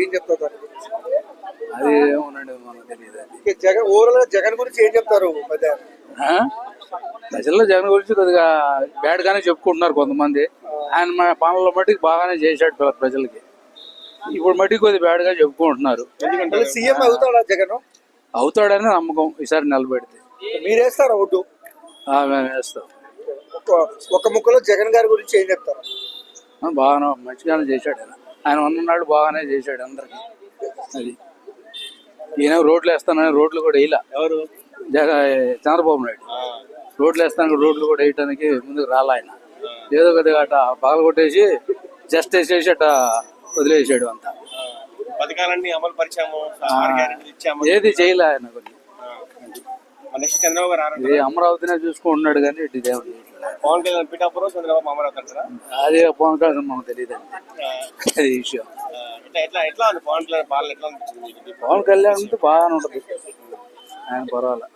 ఏం చెప్తారు దాని గురించి? అది ఏమోనండి మనకు తెలియదు. జగన్ ఓవరాల్ గా జగన్ గురించి ఏం చెప్తారు? ప్రజల్లో జగన్ గురించి కొద్దిగా బ్యాడ్ గానే చెప్పుకుంటున్నారు కొంతమంది. ఆయన మన పనుల మట్టికి బాగానే చేశాడు ప్రజలకి. ఇప్పుడు మట్టికి కొద్దిగా బ్యాడ్ గా చెప్పుకుంటున్నారు. సీఎం అవుతాడా జగన్? అవుతాడని నమ్మకం ఈసారి నిలబెడితే. మీరు వేస్తారా ఓటు? మేము వేస్తాం. ఒక ముక్కలో జగన్ గారి గురించి ఏం చెప్తారు? బాగానే మంచిగానే చేశాడు. ఆయన ఉన్ననాడు బాగానే చేశాడు అందరికి. అది ఈయన రోడ్లు వేస్తానని రోడ్లు కూడా వేయలే. ఎవరు? చంద్రబాబు నాయుడు రోడ్లు వేస్తాను రోడ్లు కూడా వేయటానికి ముందుకు రాలే. ఆయన ఏదో కొద్దిగా అట పగల కొట్టేసి జస్ట్ వేసేసి అట వదిలేసాడు. అంతా పథకాలన్నీ అమలు పరిచాము, ఏది చేయలే ఆయన. కొన్ని చంద్రబాబు గారు ఇది అమరావతినే చూసుకుంటున్నాడు కానీ ఇటు దేవుడు పవన్ కళ్యాణ్ పిఠాపురం, చంద్రబాబు అమరావతి అంటారా? అది పవన్ కళ్యాణ్ మనకు తెలియదు అండి. అది విషయం. ఎట్లా ఉంది పవన్ కళ్యాణ్ పాలన? ఎట్లా అనిపించింది? పవన్ కళ్యాణ్ బాగానే ఉంటుంది. ఆయన పర్వాలే.